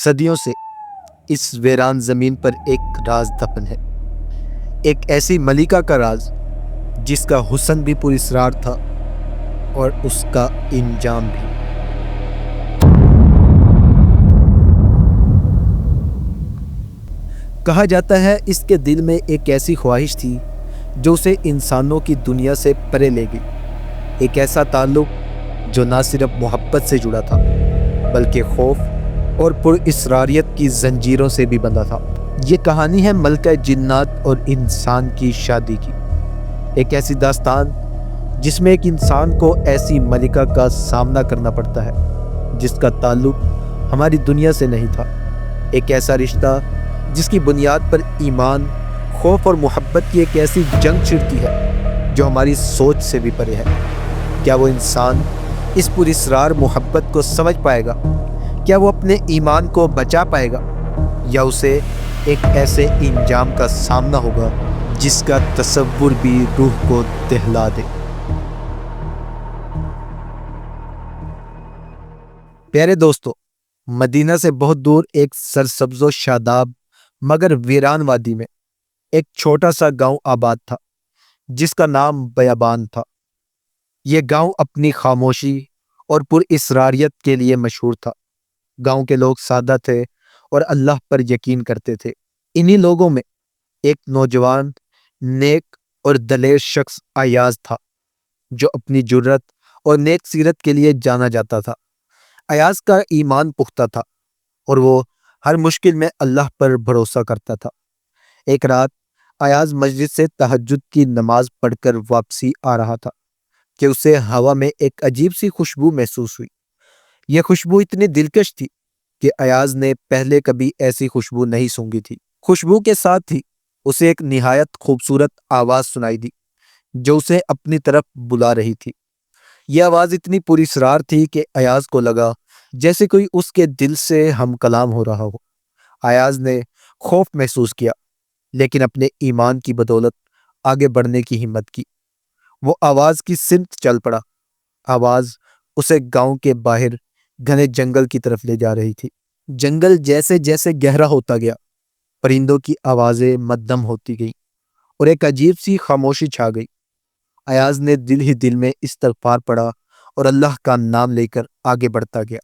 صدیوں سے اس ویران زمین پر ایک راز دفن ہے، ایک ایسی ملکہ کا راز جس کا حسن بھی پراسرار تھا اور اس کا انجام بھی۔ کہا جاتا ہے اس کے دل میں ایک ایسی خواہش تھی جو اسے انسانوں کی دنیا سے پرے لے گئی، ایک ایسا تعلق جو نہ صرف محبت سے جڑا تھا بلکہ خوف اور پراسراریت کی زنجیروں سے بھی بندھا تھا۔ یہ کہانی ہے ملکہ جنات اور انسان کی شادی کی، ایک ایسی داستان جس میں ایک انسان کو ایسی ملکہ کا سامنا کرنا پڑتا ہے جس کا تعلق ہماری دنیا سے نہیں تھا، ایک ایسا رشتہ جس کی بنیاد پر ایمان، خوف اور محبت کی ایک ایسی جنگ چھڑتی ہے جو ہماری سوچ سے بھی پرے ہے۔ کیا وہ انسان اس پراسرار محبت کو سمجھ پائے گا؟ کیا وہ اپنے ایمان کو بچا پائے گا، یا اسے ایک ایسے انجام کا سامنا ہوگا جس کا تصور بھی روح کو دہلا دے؟ پیارے دوستو، مدینہ سے بہت دور ایک سرسبز و شاداب مگر ویران وادی میں ایک چھوٹا سا گاؤں آباد تھا جس کا نام بیابان تھا۔ یہ گاؤں اپنی خاموشی اور پراسراریت کے لیے مشہور تھا۔ گاؤں کے لوگ سادہ تھے اور اللہ پر یقین کرتے تھے۔ انہی لوگوں میں ایک نوجوان، نیک اور دلیر شخص ایاز تھا جو اپنی جرت اور نیک سیرت کے لیے جانا جاتا تھا۔ ایاز کا ایمان پختہ تھا اور وہ ہر مشکل میں اللہ پر بھروسہ کرتا تھا۔ ایک رات ایاز مسجد سے تہجد کی نماز پڑھ کر واپسی آ رہا تھا کہ اسے ہوا میں ایک عجیب سی خوشبو محسوس ہوئی۔ یہ خوشبو اتنی دلکش تھی کہ ایاز نے پہلے کبھی ایسی خوشبو نہیں سونگھی تھی۔ خوشبو کے ساتھ ہی اسے ایک نہایت خوبصورت آواز سنائی دی جو اسے اپنی طرف بلا رہی تھی۔ یہ آواز اتنی پراسرار تھی کہ ایاز کو لگا جیسے کوئی اس کے دل سے ہم کلام ہو رہا ہو۔ ایاز نے خوف محسوس کیا لیکن اپنے ایمان کی بدولت آگے بڑھنے کی ہمت کی۔ وہ آواز کی سمت چل پڑا۔ آواز اسے گاؤں کے باہر گھنے جنگل کی طرف لے جا رہی تھی۔ جنگل جیسے جیسے گہرا ہوتا گیا، پرندوں کی آوازیں مدھم ہوتی گئیں اور ایک عجیب سی خاموشی چھا گئی۔ ایاز نے دل ہی دل میں استغفار پڑھا اور اللہ کا نام لے کر آگے بڑھتا گیا۔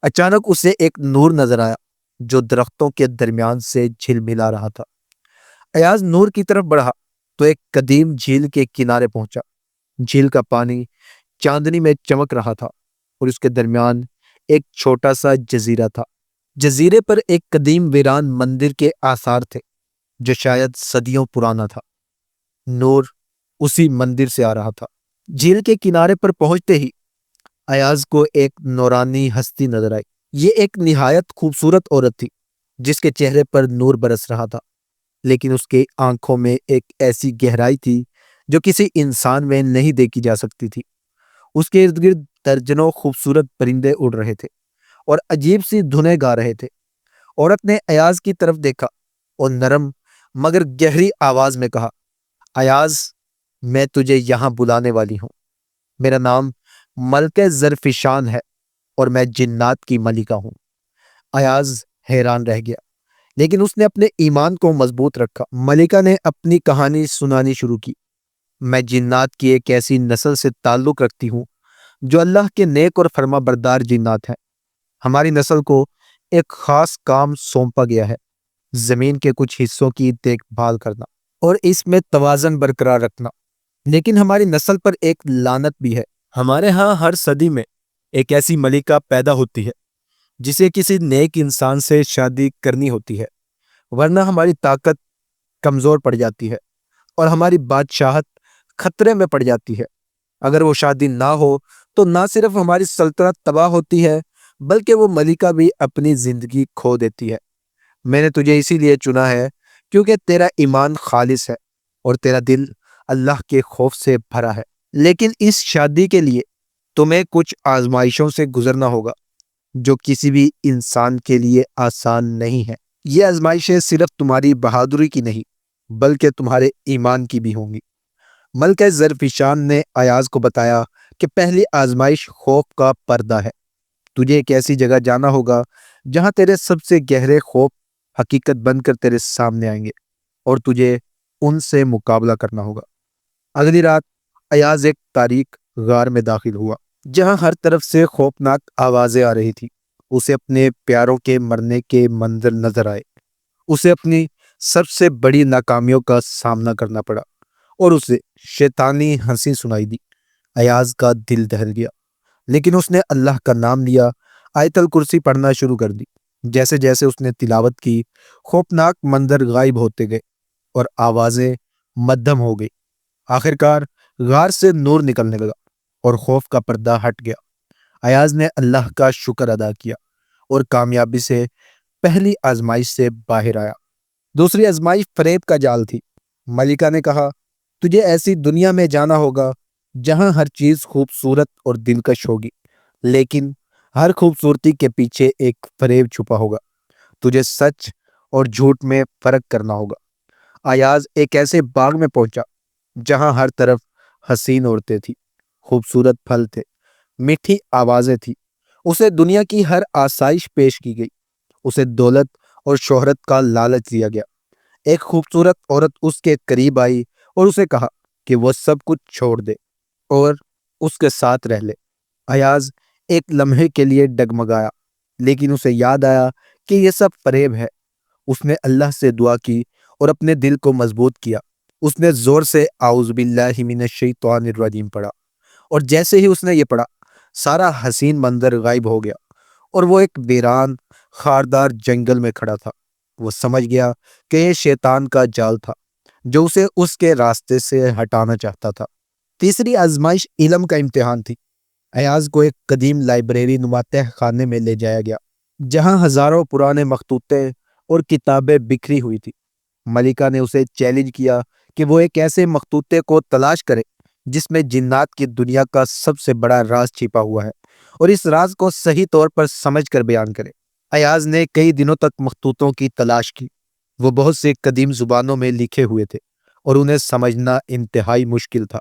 اچانک اسے ایک نور نظر آیا جو درختوں کے درمیان سے جھلملا رہا تھا۔ ایاز نور کی طرف بڑھا تو ایک قدیم جھیل کے کنارے پہنچا۔ جھیل کا پانی چاندنی میں چمک رہا تھا اور اس کے درمیان ایک چھوٹا سا جزیرہ تھا۔ جزیرے پر ایک قدیم ویران مندر کے آثار تھے جو شاید صدیوں پرانا تھا۔ نور اسی مندر سے آ رہا تھا۔ جھیل کے کنارے پر پہنچتے ہی ایاز کو ایک نورانی ہستی نظر آئی۔ یہ ایک نہایت خوبصورت عورت تھی جس کے چہرے پر نور برس رہا تھا، لیکن اس کے آنکھوں میں ایک ایسی گہرائی تھی جو کسی انسان میں نہیں دیکھی جا سکتی تھی۔ اس کے ارد گرد درجنوں خوبصورت پرندے اڑ رہے تھے اور عجیب سی دھنیں گا رہے تھے۔ عورت نے ایاز کی طرف دیکھا اور نرم مگر گہری آواز میں کہا، ایاز، میں تجھے یہاں بلانے والی ہوں۔ میرا نام ملکہ زرفشان ہے اور میں جنات کی ملکہ ہوں۔ ایاز حیران رہ گیا لیکن اس نے اپنے ایمان کو مضبوط رکھا۔ ملکہ نے اپنی کہانی سنانی شروع کی۔ میں جنات کی ایک ایسی نسل سے تعلق رکھتی ہوں جو اللہ کے نیک اور فرما بردار جنات ہیں۔ ہماری نسل کو ایک خاص کام سونپا گیا ہے، زمین کے کچھ حصوں کی دیکھ بھال کرنا اور اس میں توازن برقرار رکھنا۔ لیکن ہماری نسل پر ایک لعنت بھی ہے۔ ہمارے ہاں ہر صدی میں ایک ایسی ملکہ پیدا ہوتی ہے جسے کسی نیک انسان سے شادی کرنی ہوتی ہے، ورنہ ہماری طاقت کمزور پڑ جاتی ہے اور ہماری بادشاہت خطرے میں پڑ جاتی ہے۔ اگر وہ شادی نہ ہو تو نہ صرف ہماری سلطنت تباہ ہوتی ہے بلکہ وہ ملکہ بھی اپنی زندگی کھو دیتی ہے۔ میں نے تجھے اسی لیے چنا ہے کیونکہ تیرا ایمان خالص ہے اور تیرا دل اللہ کے خوف سے بھرا ہے۔ لیکن اس شادی کے لیے تمہیں کچھ آزمائشوں سے گزرنا ہوگا جو کسی بھی انسان کے لیے آسان نہیں ہے۔ یہ آزمائشیں صرف تمہاری بہادری کی نہیں بلکہ تمہارے ایمان کی بھی ہوں گی۔ ملکہ زرفشان نے ایاز کو بتایا کہ پہلی آزمائش خوف کا پردہ ہے۔ تجھے ایک ایسی جگہ جانا ہوگا جہاں تیرے سب سے گہرے خوف حقیقت بن کر تیرے سامنے آئیں گے اور تجھے ان سے مقابلہ کرنا ہوگا۔ اگلی رات ایاز ایک تاریک غار میں داخل ہوا جہاں ہر طرف سے خوفناک آوازیں آ رہی تھی۔ اسے اپنے پیاروں کے مرنے کے منظر نظر آئے، اسے اپنی سب سے بڑی ناکامیوں کا سامنا کرنا پڑا اور اسے شیطانی ہنسی سنائی دی۔ ایاز کا دل دہل گیا، لیکن اس نے اللہ کا نام لیا، آیت الکرسی پڑھنا شروع کر دی۔ جیسے جیسے اس نے تلاوت کی، خوفناک منظر غائب ہوتے گئے اور آوازیں مدھم ہو گئی۔ آخرکار غار سے نور نکلنے لگا اور خوف کا پردہ ہٹ گیا۔ ایاز نے اللہ کا شکر ادا کیا اور کامیابی سے پہلی آزمائش سے باہر آیا۔ دوسری آزمائش فریب کا جال تھی۔ ملکہ نے کہا، تجھے ایسی دنیا میں جانا ہوگا جہاں ہر چیز خوبصورت اور دلکش ہوگی، لیکن ہر خوبصورتی کے پیچھے ایک فریب چھپا ہوگا۔ تجھے سچ اور جھوٹ میں فرق کرنا ہوگا۔ ایاز ایک ایسے باغ میں پہنچا جہاں ہر طرف حسین عورتیں تھیں، خوبصورت پھل تھے، میٹھی آوازیں تھیں۔ اسے دنیا کی ہر آسائش پیش کی گئی، اسے دولت اور شہرت کا لالچ دیا گیا۔ ایک خوبصورت عورت اس کے قریب آئی اور اسے کہا کہ وہ سب کچھ چھوڑ دے اور اس کے ساتھ رہ لے۔ ایاز ایک لمحے کے لیے ڈگمگایا، لیکن اسے یاد آیا کہ یہ سب فریب ہے۔ اس نے اللہ سے دعا کی اور اپنے دل کو مضبوط کیا۔ اس نے زور سے اعوذ باللہ من الشیطان الرجیم پڑھا، اور جیسے ہی اس نے یہ پڑھا، سارا حسین منظر غائب ہو گیا اور وہ ایک ویران خاردار جنگل میں کھڑا تھا۔ وہ سمجھ گیا کہ یہ شیطان کا جال تھا جو اسے اس کے راستے سے ہٹانا چاہتا تھا۔ تیسری آزمائش علم کا امتحان تھی۔ ایاز کو ایک قدیم لائبریری نما تہ خانے میں لے جایا گیا جہاں ہزاروں پرانے مخطوطے اور کتابیں بکھری ہوئی تھی۔ ملکہ نے اسے چیلنج کیا کہ وہ ایک ایسے مخطوطے کو تلاش کرے جس میں جنات کی دنیا کا سب سے بڑا راز چھپا ہوا ہے، اور اس راز کو صحیح طور پر سمجھ کر بیان کرے۔ ایاز نے کئی دنوں تک مخطوطوں کی تلاش کی۔ وہ بہت سے قدیم زبانوں میں لکھے ہوئے تھے اور انہیں سمجھنا انتہائی مشکل تھا۔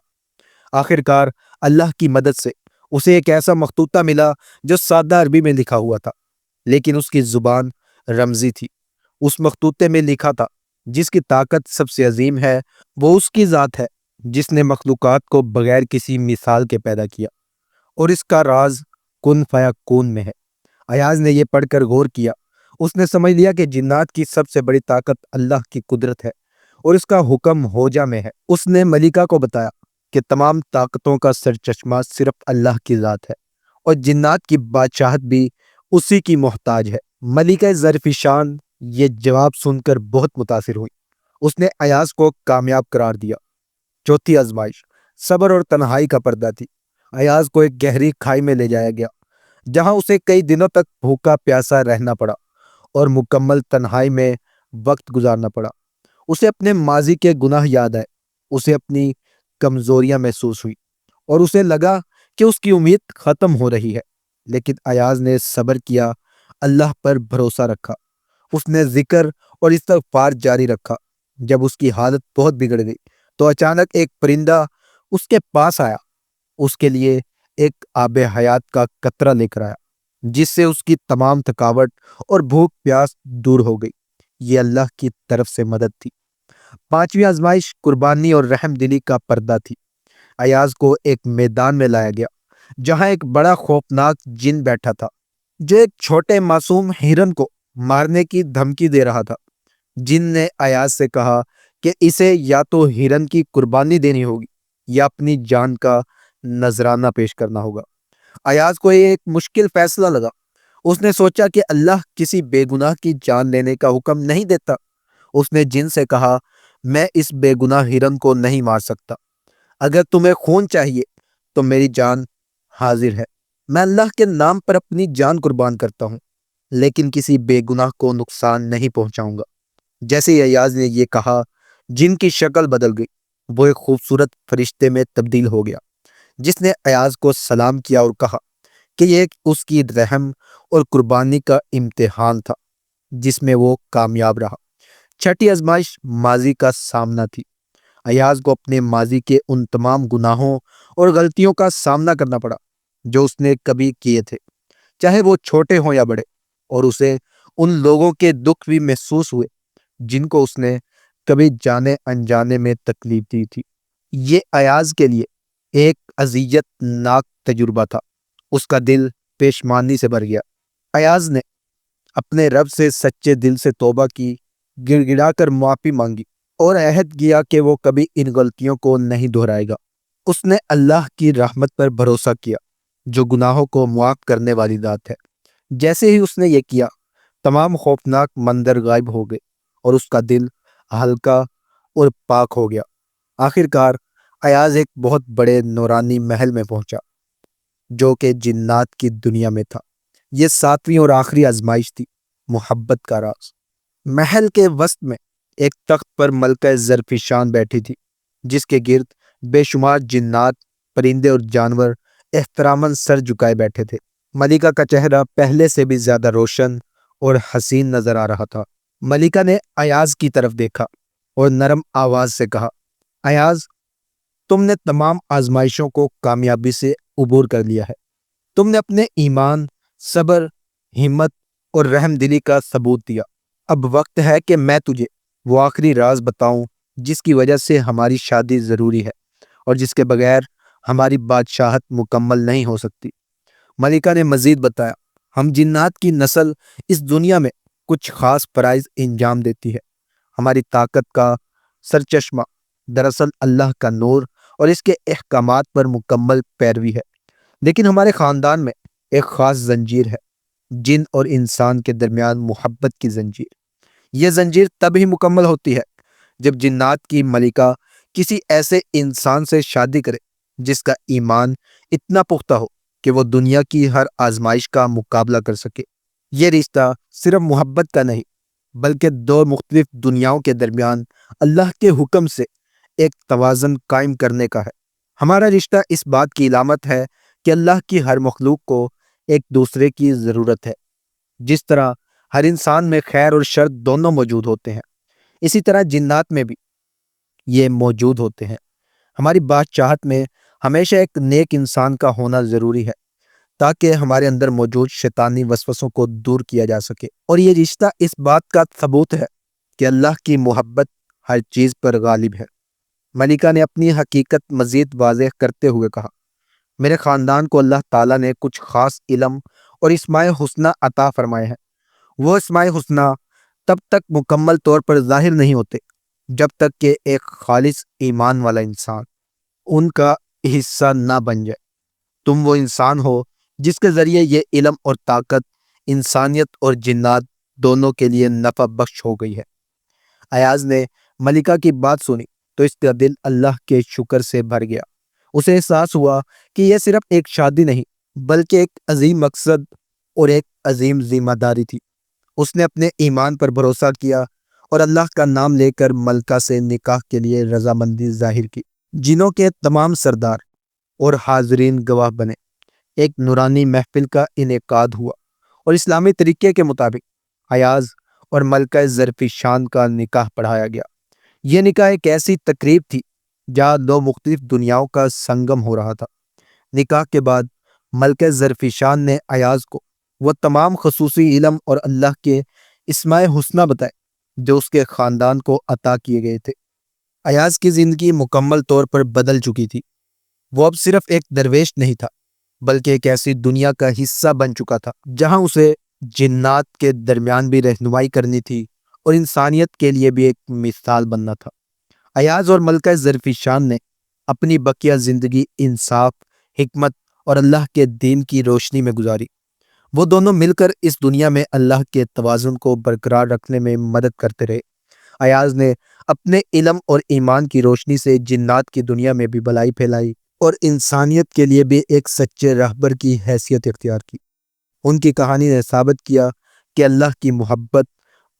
آخرکار اللہ کی مدد سے اسے ایک ایسا مخطوطہ ملا جو سادہ عربی میں لکھا ہوا تھا، لیکن اس کی زبان رمزی تھی۔ اس مخطوطے میں لکھا تھا، جس کی طاقت سب سے عظیم ہے وہ اس کی ذات ہے جس نے مخلوقات کو بغیر کسی مثال کے پیدا کیا، اور اس کا راز کن فیکون میں ہے۔ ایاز نے یہ پڑھ کر غور کیا۔ اس نے سمجھ لیا کہ جنات کی سب سے بڑی طاقت اللہ کی قدرت ہے اور اس کا حکم ہوجا میں ہے۔ اس نے ملکہ کو بتایا کہ تمام طاقتوں کا سرچشمہ صرف اللہ کی ذات ہے اور جنات کی بادشاہت بھی اسی کی محتاج ہے۔ ملکہ ظرفی شان یہ جواب سن کر بہت متاثر ہوئی۔ اس نے ایاز کو کامیاب قرار دیا۔ چوتھی آزمائش صبر اور تنہائی کا پردہ تھی۔ ایاز کو ایک گہری کھائی میں لے جایا گیا جہاں اسے کئی دنوں تک بھوکا پیاسا رہنا پڑا اور مکمل تنہائی میں وقت گزارنا پڑا۔ اسے اپنے ماضی کے گناہ یاد آئے، اسے اپنی کمزوریاں محسوس ہوئی اور اسے لگا کہ اس کی امید ختم ہو رہی ہے، لیکن ایاز نے صبر کیا، اللہ پر بھروسہ رکھا۔ اس نے ذکر اور استغفار جاری رکھا۔ جب اس کی حالت بہت بگڑ گئی تو اچانک ایک پرندہ اس کے پاس آیا، اس کے لیے ایک آب حیات کا قطرہ لے کر آیا جس سے اس کی تمام تھکاوٹ اور بھوک پیاس دور ہو گئی۔ یہ اللہ کی طرف سے مدد تھی۔ پانچویں آزمائش قربانی اور رحم دلی کا پردہ تھی۔ ایاز کو ایک میدان میں لایا گیا جہاں ایک بڑا خوفناک جن بیٹھا تھا جو ایک چھوٹے معصوم ہرن کو مارنے کی دھمکی دے رہا تھا۔ جن نے ایاز سے کہا کہ اسے یا تو ہرن کی قربانی دینی ہوگی یا اپنی جان کا نذرانہ پیش کرنا ہوگا۔ ایاز کو یہ ایک مشکل فیصلہ لگا۔ اس نے سوچا کہ اللہ کسی بے گناہ کی جان لینے کا حکم نہیں دیتا۔ اس نے جن سے کہا، میں اس بے گناہ ہرن کو نہیں مار سکتا، اگر تمہیں خون چاہیے تو میری جان حاضر ہے، میں اللہ کے نام پر اپنی جان قربان کرتا ہوں، لیکن کسی بے گناہ کو نقصان نہیں پہنچاؤں گا۔ جیسے ہی ایاز نے یہ کہا، جن کی شکل بدل گئی، وہ ایک خوبصورت فرشتے میں تبدیل ہو گیا جس نے ایاز کو سلام کیا اور کہا کہ یہ اس کی رحم اور قربانی کا امتحان تھا جس میں وہ کامیاب رہا۔ چھٹی آزمائش ماضی کا سامنا تھی۔ ایاز کو اپنے ماضی کے ان تمام گناہوں اور غلطیوں کا سامنا کرنا پڑا جو اس نے کبھی کیے تھے، چاہے وہ چھوٹے ہوں یا بڑے۔ اور اسے ان لوگوں کے دکھ بھی محسوس ہوئے جن کو اس نے کبھی جانے انجانے میں تکلیف دی تھی۔ یہ ایاز کے لیے ایک اذیت ناک تجربہ تھا۔ اس کا دل پیشمانی سے بھر گیا۔ ایاز نے اپنے رب سے سچے دل سے توبہ کی، گڑ گڑا کر معافی مانگی اور عہد کیا کہ وہ کبھی ان غلطیوں کو نہیں دہرائے گا۔ اس نے اللہ کی رحمت پر بھروسہ کیا جو گناہوں کو معاف کرنے والی ذات ہے۔ جیسے ہی اس نے یہ کیا، تمام خوفناک منظر غائب ہو گئے اور اس کا دل ہلکا اور پاک ہو گیا۔ آخر کار ایاز ایک بہت بڑے نورانی محل میں پہنچا جو کہ جنات کی دنیا میں تھا۔ یہ 7ویں اور آخری آزمائش تھی، محبت کا راز۔ محل کے وسط میں ایک تخت پر ملکہ زرفشان بیٹھی تھی جس کے گرد بے شمار جنات، پرندے اور جانور احتراماً سر جھکائے بیٹھے تھے۔ ملکہ کا چہرہ پہلے سے بھی زیادہ روشن اور حسین نظر آ رہا تھا۔ ملکہ نے ایاز کی طرف دیکھا اور نرم آواز سے کہا، ایاز، تم نے تمام آزمائشوں کو کامیابی سے عبور کر لیا ہے۔ تم نے اپنے ایمان، صبر، ہمت اور رحم دلی کا ثبوت دیا۔ اب وقت ہے کہ میں تجھے وہ آخری راز بتاؤں جس کی وجہ سے ہماری شادی ضروری ہے اور جس کے بغیر ہماری بادشاہت مکمل نہیں ہو سکتی۔ ملکہ نے مزید بتایا، ہم جنات کی نسل اس دنیا میں کچھ خاص فرائض انجام دیتی ہے۔ ہماری طاقت کا سرچشمہ دراصل اللہ کا نور اور اس کے احکامات پر مکمل پیروی ہے، لیکن ہمارے خاندان میں ایک خاص زنجیر ہے، جن اور انسان کے درمیان محبت کی زنجیر۔ یہ زنجیر تب ہی مکمل ہوتی ہے جب جنات کی ملکہ کسی ایسے انسان سے شادی کرے جس کا ایمان اتنا پختہ ہو کہ وہ دنیا کی ہر آزمائش کا مقابلہ کر سکے۔ یہ رشتہ صرف محبت کا نہیں بلکہ دو مختلف دنیاؤں کے درمیان اللہ کے حکم سے ایک توازن قائم کرنے کا ہے۔ ہمارا رشتہ اس بات کی علامت ہے کہ اللہ کی ہر مخلوق کو ایک دوسرے کی ضرورت ہے۔ جس طرح ہر انسان میں خیر اور شر دونوں موجود ہوتے ہیں، اسی طرح جنات میں بھی یہ موجود ہوتے ہیں۔ ہماری بادشاہت میں ہمیشہ ایک نیک انسان کا ہونا ضروری ہے تاکہ ہمارے اندر موجود شیطانی وسوسوں کو دور کیا جا سکے، اور یہ رشتہ اس بات کا ثبوت ہے کہ اللہ کی محبت ہر چیز پر غالب ہے۔ ملکہ نے اپنی حقیقت مزید واضح کرتے ہوئے کہا، میرے خاندان کو اللہ تعالیٰ نے کچھ خاص علم اور اسماء حسنہ عطا فرمائے ہیں۔ وہ اسماء حسنہ تب تک مکمل طور پر ظاہر نہیں ہوتے جب تک کہ ایک خالص ایمان والا انسان ان کا حصہ نہ بن جائے۔ تم وہ انسان ہو جس کے ذریعے یہ علم اور طاقت انسانیت اور جنات دونوں کے لیے نفع بخش ہو گئی ہے۔ ایاز نے ملکہ کی بات سنی تو اس کا دل اللہ کے شکر سے بھر گیا۔ اسے احساس ہوا کہ یہ صرف ایک شادی نہیں بلکہ ایک عظیم مقصد اور ایک عظیم ذمہ داری تھی۔ اس نے اپنے ایمان پر بھروسہ کیا اور اللہ کا نام لے کر ملکہ سے نکاح کے لیے رضامندی ظاہر کی۔ جنوں کے تمام سردار اور حاضرین گواہ بنے۔ ایک نورانی محفل کا انعقاد ہوا اور اسلامی طریقے کے مطابق ایاز اور ملکہ زرفشان کا نکاح پڑھایا گیا۔ یہ نکاح ایک ایسی تقریب تھی جہاں دو مختلف دنیاؤں کا سنگم ہو رہا تھا۔ نکاح کے بعد ملکہ زرفشان نے ایاز کو وہ تمام خصوصی علم اور اللہ کے اسماء حسنہ بتائے جو اس کے خاندان کو عطا کیے گئے تھے۔ ایاز کی زندگی مکمل طور پر بدل چکی تھی۔ وہ اب صرف ایک درویش نہیں تھا بلکہ ایک ایسی دنیا کا حصہ بن چکا تھا جہاں اسے جنات کے درمیان بھی رہنمائی کرنی تھی اور انسانیت کے لیے بھی ایک مثال بننا تھا۔ ایاز اور ملکہ زرفشان نے اپنی بقیہ زندگی انصاف، حکمت اور اللہ کے دین کی روشنی میں گزاری۔ وہ دونوں مل کر اس دنیا میں اللہ کے توازن کو برقرار رکھنے میں مدد کرتے رہے۔ ایاز نے اپنے علم اور ایمان کی روشنی سے جنات کی دنیا میں بھی بھلائی پھیلائی اور انسانیت کے لیے بھی ایک سچے راہبر کی حیثیت اختیار کی۔ ان کی کہانی نے ثابت کیا کہ اللہ کی محبت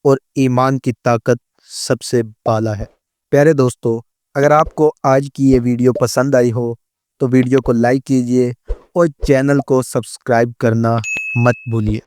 اور ایمان کی طاقت سب سے بالا ہے۔ پیارے دوستو، اگر آپ کو آج کی یہ ویڈیو پسند آئی ہو تو ویڈیو کو لائک کیجیے اور چینل کو سبسکرائب کرنا مت بھولیے۔